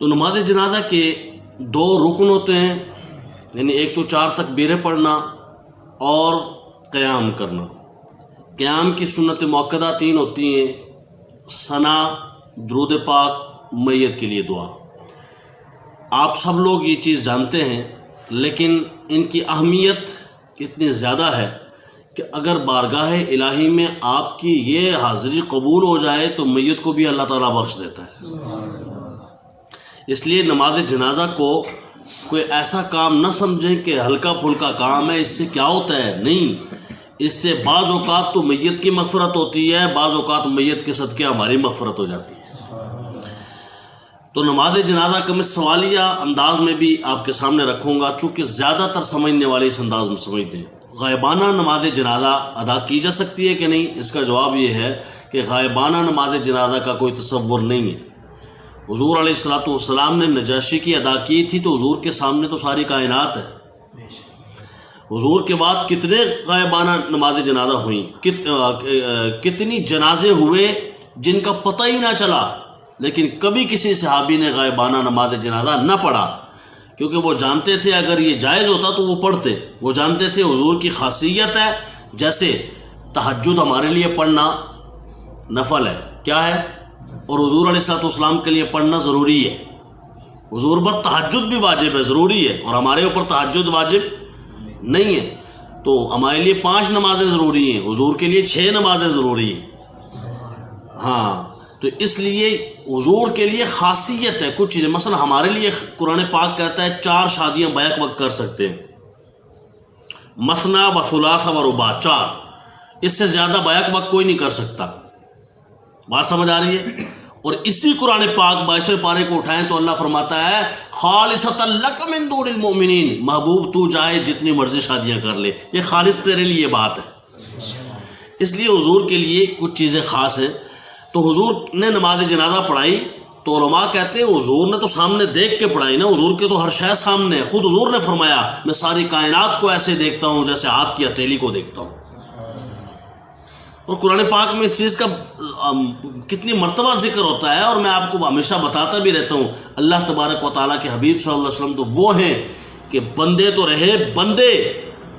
تو نماز جنازہ کے دو رکن ہوتے ہیں، یعنی ایک تو 4 تکبیریں پڑھنا اور قیام کرنا۔ قیام کی سنت مؤکدہ 3 ہوتی ہیں: ثنا، درود پاک، میت کے لیے دعا۔ آپ سب لوگ یہ چیز جانتے ہیں، لیکن ان کی اہمیت اتنی زیادہ ہے کہ اگر بارگاہ الہی میں آپ کی یہ حاضری قبول ہو جائے تو میت کو بھی اللہ تعالیٰ بخش دیتا ہے۔ اس لیے نماز جنازہ کو کوئی ایسا کام نہ سمجھیں کہ ہلکا پھلکا کام ہے، اس سے کیا ہوتا ہے، نہیں، اس سے بعض اوقات تو میت کی مغفرت ہوتی ہے، بعض اوقات میت کے صدقے ہماری مغفرت ہو جاتی ہے۔ تو نماز جنازہ کا میں سوالیہ انداز میں بھی آپ کے سامنے رکھوں گا، چونکہ زیادہ تر سمجھنے والے اس انداز میں سمجھتے ہیں۔ غائبانہ نماز جنازہ ادا کی جا سکتی ہے کہ نہیں؟ اس کا جواب یہ ہے کہ غائبانہ نماز جنازہ کا کوئی تصور نہیں ہے۔ حضور علیہ السلام نے نجاشی کی ادا کی تھی تو حضور کے سامنے تو ساری کائنات ہے۔ حضور کے بعد کتنے غائبانہ نماز جنازہ ہوئیں، کتنی جنازے ہوئے جن کا پتہ ہی نہ چلا، لیکن کبھی کسی صحابی نے غائبانہ نماز جنازہ نہ پڑھا، کیونکہ وہ جانتے تھے اگر یہ جائز ہوتا تو وہ پڑھتے۔ وہ جانتے تھے حضور کی خاصیت ہے، جیسے تہجد ہمارے لیے پڑھنا نفل ہے، کیا ہے، اور حضور علیہ السلام کے لیے پڑھنا ضروری ہے۔ حضور پر تہجد بھی واجب ہے، ضروری ہے، اور ہمارے اوپر تہجد واجب نہیں ہے۔ تو ہمارے لیے 5 نمازیں ضروری ہیں، حضور کے لیے 6 نمازیں ضروری ہیں۔ ہاں، تو اس لیے حضور کے لیے خاصیت ہے کچھ چیزیں، مثلا ہمارے لیے قرآن پاک کہتا ہے 4 شادیاں بیک وقت کر سکتے ہیں، مثنا و ثلاث و رباع، 4، اس سے زیادہ بیک وقت کوئی نہیں کر سکتا۔ بات سمجھ آ رہی ہے؟ اور اسی قرآن پاک 22ویں پارے کو اٹھائیں تو اللہ فرماتا ہے خالصۃ لک من دون المؤمنین، محبوب تو جائے جتنی مرضی شادیاں کر لے، یہ خالص تیرے لیے بات ہے۔ اس لیے حضور کے لیے کچھ چیزیں خاص ہیں۔ تو حضور نے نماز جنازہ پڑھائی تو علماء کہتے ہیں حضور نے تو سامنے دیکھ کے پڑھائی نا، حضور کے تو ہر شے سامنے ہے۔ خود حضور نے فرمایا میں ساری کائنات کو ایسے دیکھتا ہوں جیسے ہاتھ کی ہتھیلی کو دیکھتا ہوں۔ اور قرآن پاک میں اس چیز کا کتنی مرتبہ ذکر ہوتا ہے، اور میں آپ کو ہمیشہ بتاتا بھی رہتا ہوں، اللہ تبارک و تعالیٰ کے حبیب صلی اللہ علیہ وسلم تو وہ ہیں کہ بندے تو رہے بندے،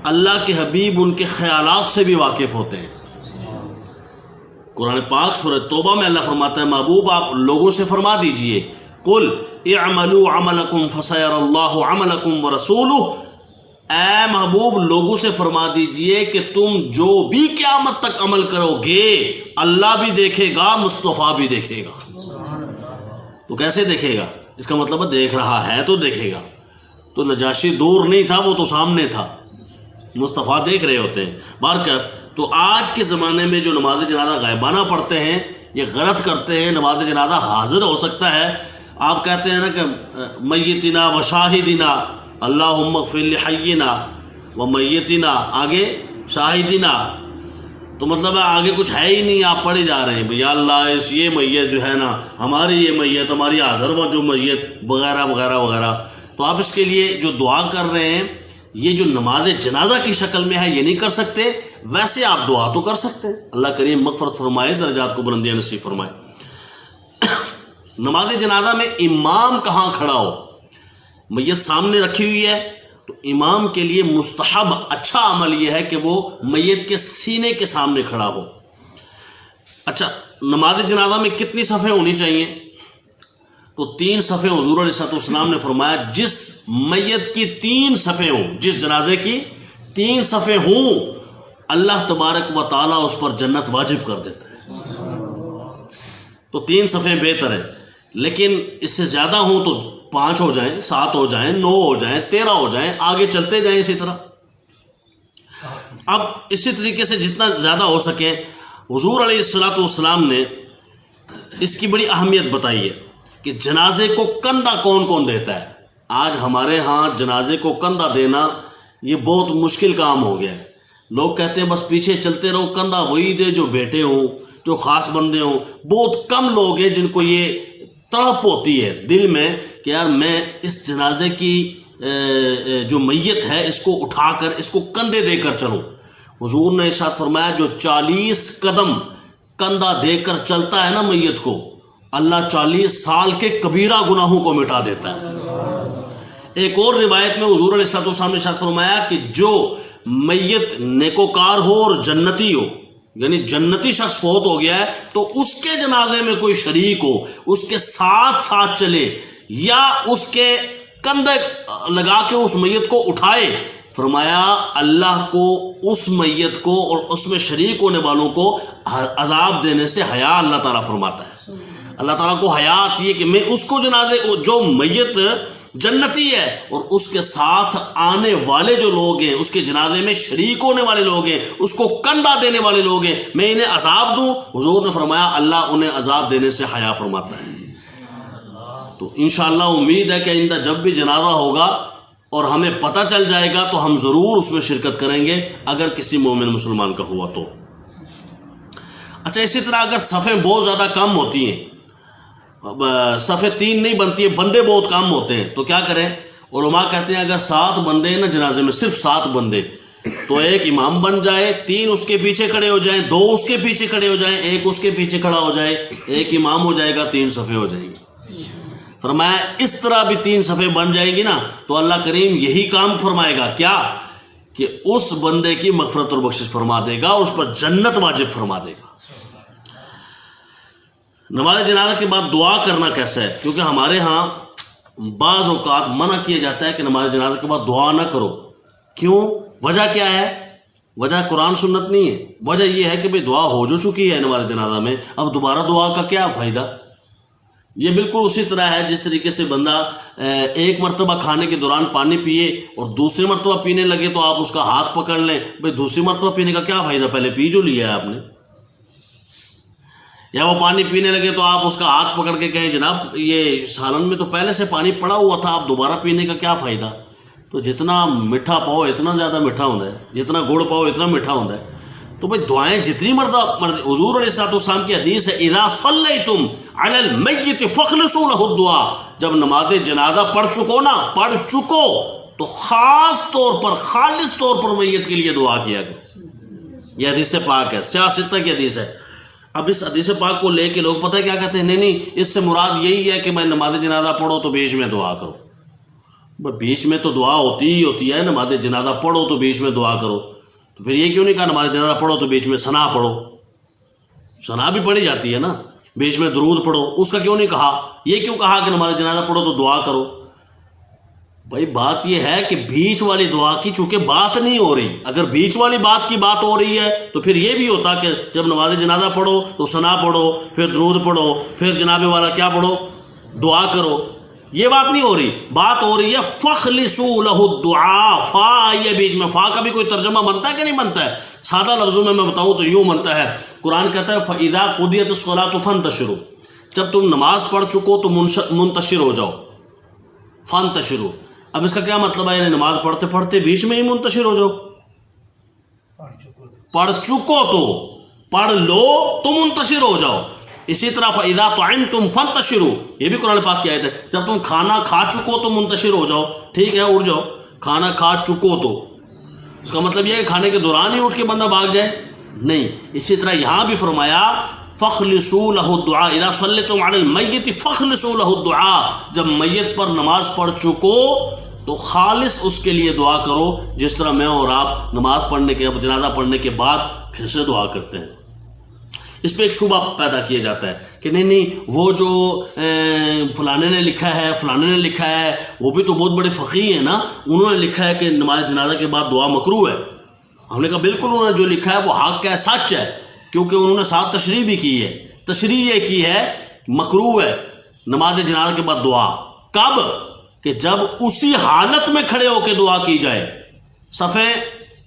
اللہ کے حبیب ان کے خیالات سے بھی واقف ہوتے ہیں۔ قرآن پاک سورہ توبہ میں اللہ فرماتا ہے محبوب آپ لوگوں سے فرما دیجئے قل اعملوا عملکم فسیر اللہ عملکم ورسولہ، اے محبوب لوگوں سے فرما دیجئے کہ تم جو بھی قیامت تک عمل کرو گے اللہ بھی دیکھے گا، مصطفیٰ بھی دیکھے گا۔ تو کیسے دیکھے گا؟ اس کا مطلب ہے دیکھ رہا ہے تو دیکھے گا۔ تو نجاشی دور نہیں تھا، وہ تو سامنے تھا، مصطفیٰ دیکھ رہے ہوتے ہیں۔ بہرکیف تو آج کے زمانے میں جو نماز جنازہ غائبانہ پڑھتے ہیں یہ غلط کرتے ہیں۔ نماز جنازہ حاضر ہو سکتا ہے، آپ کہتے ہیں نا کہ میتنا و شاہدنا اللہم اغفر لحینا و میتنا، آگے شاہدنا، تو مطلب ہے آگے کچھ ہے ہی نہیں، آپ پڑھے جا رہے ہیں یا اللہ اس یہ میت جو ہے نا ہماری، یہ میت ہماری حاضر و جو میت وغیرہ وغیرہ وغیرہ، تو آپ اس کے لیے جو دعا کر رہے ہیں یہ جو نماز جنازہ کی شکل میں ہے یہ نہیں کر سکتے، ویسے آپ دعا تو کر سکتے ہیں۔ اللہ کریم مغفرت فرمائے، درجات کو بلندیاں نصیب فرمائے۔ نماز جنازہ میں امام کہاں کھڑا ہو؟ میت سامنے رکھی ہوئی ہے تو امام کے لیے مستحب اچھا عمل یہ ہے کہ وہ میت کے سینے کے سامنے کھڑا ہو۔ اچھا، نماز جنازہ میں کتنی صفیں ہونی چاہیے؟ تو 3 صفیں حضور علیہ السلام نے فرمایا جس میت کی 3 صفیں ہوں، جس جنازے کی 3 صفیں ہوں اللہ تبارک و تعالیٰ اس پر جنت واجب کر دیتا ہے۔ تو 3 صفیں بہتر ہے، لیکن اس سے زیادہ ہوں تو 5 ہو جائیں، 7 ہو جائیں، 9 ہو جائیں، 13 ہو جائیں، آگے چلتے جائیں اسی طرح۔ اب اسی طریقے سے جتنا زیادہ ہو سکے حضور علیہ السلام نے اس کی بڑی اہمیت بتائی ہے کہ جنازے کو کندھا کون کون دیتا ہے۔ آج ہمارے ہاں جنازے کو کندھا دینا یہ بہت مشکل کام ہو گیا ہے۔ لوگ کہتے ہیں بس پیچھے چلتے رہو، کندھا وہی دے جو بیٹے ہوں، جو خاص بندے ہوں۔ بہت کم لوگ ہیں جن کو یہ تڑپ ہوتی ہے دل میں کہ یار میں اس جنازے کی جو میت ہے اس کو اٹھا کر اس کو کندھے دے کر چلوں۔ حضور نے ارشاد فرمایا جو 40 قدم کندھا دے کر چلتا ہے نا میت کو، اللہ 40 سال کے کبیرہ گناہوں کو مٹا دیتا ہے۔ ایک اور روایت میں حضور علیہ السلام نے ارشاد فرمایا کہ جو میت نیکوکار ہو اور جنتی ہو، یعنی جنتی شخص فوت ہو گیا ہے، تو اس کے جنازے میں کوئی شریک ہو، اس کے ساتھ ساتھ چلے یا اس کے کندھے لگا کے اس میت کو اٹھائے، فرمایا اللہ کو اس میت کو اور اس میں شریک ہونے والوں کو عذاب دینے سے حیا اللہ تعالیٰ فرماتا ہے۔ اللہ تعالیٰ کو حیا آتی ہے کہ میں اس کو جنازے، جو میت جنتی ہے اور اس کے ساتھ آنے والے جو لوگ ہیں، اس کے جنازے میں شریک ہونے والے لوگ ہیں، اس کو کندھا دینے والے لوگ ہیں، میں انہیں عذاب دوں؟ حضور نے فرمایا اللہ انہیں عذاب دینے سے حیا فرماتا ہے۔ تو انشاءاللہ امید ہے کہ آئندہ جب بھی جنازہ ہوگا اور ہمیں پتہ چل جائے گا تو ہم ضرور اس میں شرکت کریں گے، اگر کسی مومن مسلمان کا ہوا تو۔ اچھا، اسی طرح اگر صفیں بہت زیادہ کم ہوتی ہیں، صفیں 3 نہیں بنتی ہیں، بندے بہت کم ہوتے ہیں، تو کیا کریں؟ علماء کہتے ہیں اگر 7 بندے ہیں نا جنازے میں، صرف 7 بندے، تو ایک امام بن جائے، 3 اس کے پیچھے کھڑے ہو جائیں، 2 اس کے پیچھے کھڑے ہو جائیں، ایک اس کے پیچھے کھڑا ہو جائے، ایک امام ہو جائے گا، 3 صفیں ہو جائیں گی۔ فرمایا اس طرح بھی 3 صفیں بن جائیں گی نا تو اللہ کریم یہی کام فرمائے گا، کیا کہ اس بندے کی مغفرت اور بخشش فرما دے گا، اس پر جنت واجب فرما دے گا۔ نماز جنازہ کے بعد دعا کرنا کیسا ہے؟ کیونکہ ہمارے ہاں بعض اوقات منع کیا جاتا ہے کہ نماز جنازہ کے بعد دعا نہ کرو۔ کیوں؟ وجہ کیا ہے؟ وجہ قرآن سنت نہیں ہے، وجہ یہ ہے کہ بھئی دعا ہو جو چکی ہے نماز جنازہ میں، اب دوبارہ دعا کا کیا فائدہ؟ یہ بالکل اسی طرح ہے جس طریقے سے بندہ ایک مرتبہ کھانے کے دوران پانی پیے اور دوسری مرتبہ پینے لگے تو آپ اس کا ہاتھ پکڑ لیں، بھئی دوسری مرتبہ پینے کا کیا فائدہ، پہلے پی جو لیا ہے آپ نے۔ یا وہ پانی پینے لگے تو آپ اس کا ہاتھ پکڑ کے کہیں جناب یہ سالن میں تو پہلے سے پانی پڑا ہوا تھا، آپ دوبارہ پینے کا کیا فائدہ؟ تو جتنا میٹھا پاؤ اتنا زیادہ میٹھا ہوتا ہے، جتنا گڑ پاؤ اتنا میٹھا ہوتا ہے۔ تو بھئی دعائیں جتنی مرتبہ، حضور علیہ السلام کی حدیث ہے اذا صلیتم علی المیت فاخلصوا له الدعاء، جب نماز جنازہ پڑھ چکو تو خاص طور پر، خالص طور پر میت کے لیے دعا کیا کرو۔ یہ حدیث پاک ہے، سیاستہ کی حدیث ہے۔ اب اس حدیث پاک کو لے کے لوگ پتہ کیا کہتے ہیں، نہیں اس سے مراد یہی ہے کہ میں نماز جنازہ پڑھو تو بیچ میں دعا کرو۔ بیچ میں تو دعا ہوتی ہی ہوتی ہے، نماز جنازہ پڑھو تو بیچ میں دعا کرو، تو پھر یہ کیوں نہیں کہا نماز جنازہ پڑھو تو بیچ میں ثنا پڑھو؟ ثنا بھی پڑھی جاتی ہے نا، بیچ میں درود پڑھو، اس کا کیوں نہیں کہا؟ یہ کیوں کہا کہ نماز جنازہ پڑھو تو دعا کرو؟ بھائی بات یہ ہے کہ بیچ والی دعا کی چونکہ بات نہیں ہو رہی، اگر بیچ والی بات کی بات ہو رہی ہے تو پھر یہ بھی ہوتا کہ جب نماز جنازہ پڑھو تو ثنا پڑھو، پھر درود پڑھو، پھر جناب والا کیا پڑھو، دعا کرو۔ یہ بات نہیں ہو رہی، بات ہو رہی ہے فخلصوا له الدعاء۔ فا یہ بیچ میں، فا کا بھی کوئی ترجمہ بنتا ہے کہ نہیں بنتا ہے؟ سادہ لفظوں میں بتاؤں تو یوں بنتا ہے، قرآن کہتا ہے فَإِذَا قُضِيَتِ الصَّلَاةُ فَانتَشِرُوا، جب تم نماز پڑھ چکو تو منتشر ہو جاؤ، فانتشروا۔ اب اس کا کیا مطلب ہے؟ یعنی نماز پڑھتے پڑھتے بیچ میں ہی منتشر ہو جاؤ؟ پڑھ چکو تو پڑھ لو تو منتشر ہو جاؤ۔ اسی طرح فَإِذَا طَعِمْتُمْ فَانتَشِرُوا، یہ بھی قرآن پاک کی آیت ہے، جب تم کھانا کھا چکو تو منتشر ہو جاؤ۔ ٹھیک ہے، اٹھ جاؤ، کھانا کھا چکو تو اس کا مطلب یہ ہے کہ کھانے کے دوران ہی اٹھ کے بندہ بھاگ جائے؟ نہیں۔ اسی طرح یہاں بھی فرمایا فَخْلِصُوا لَهُ الدُّعَاءَ إِذَا صَلَّيْتُمْ عَلَى الْمَيِّتِ فَخْلِصُوا لَهُ الدُّعَاءَ، جب میت پر نماز پڑھ چکو تو خالص اس کے لیے دعا کرو، جس طرح میں اور آپ نماز پڑھنے کے، جنازہ پڑھنے کے بعد پھر سے دعا کرتے ہیں۔ اس پہ ایک شبہ پیدا کیا جاتا ہے کہ نہیں وہ جو فلانے نے لکھا ہے، فلانے نے لکھا ہے، وہ بھی تو بہت بڑے فقیہ ہیں نا، انہوں نے لکھا ہے کہ نماز جنازہ کے بعد دعا مکروہ ہے۔ ہم نے کہا بالکل انہوں نے جو لکھا ہے وہ حق ہے، سچ ہے، کیونکہ انہوں نے ساتھ تشریح بھی کی ہے۔ تشریح یہ کی ہے مکروہ ہے نماز جنازہ کے بعد دعا، کب؟ کہ جب اسی حالت میں کھڑے ہو کے دعا کی جائے، صفیں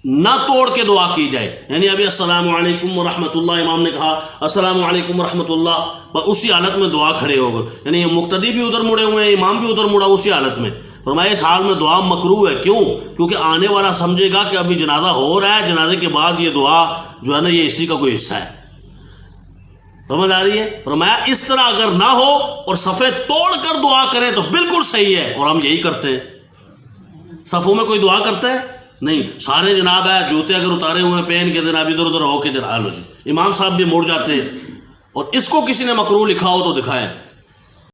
نہ توڑ کے دعا کی جائے۔ یعنی ابھی السلام علیکم ورحمۃ اللہ، امام نے کہا السلام علیکم ورحمۃ اللہ، اسی حالت میں دعا کھڑے ہو گئے، یعنی مقتدی بھی ادھر مڑے ہوئے ہیں، امام بھی ادھر مڑا، اسی حالت میں۔ فرمایا اس حال میں دعا مکروہ ہے۔ کیوں؟ کیونکہ آنے والا سمجھے گا کہ ابھی جنازہ ہو رہا ہے، جنازے کے بعد یہ دعا جو ہے نا یہ اسی کا کوئی حصہ ہے۔ سمجھ آ رہی ہے؟ فرمایا اس طرح اگر نہ ہو اور صفیں توڑ کر دعا کریں تو بالکل صحیح ہے، اور ہم یہی کرتے ہیں۔ صفوں میں کوئی دعا کرتا ہے؟ نہیں، سارے جناب ہے جوتے اگر اتارے ہوئے پہن کے جناب ادھر ادھر ہو کے جناب امام صاحب بھی مڑ جاتے ہیں، اور اس کو کسی نے مکروہ لکھا ہو تو دکھائیں۔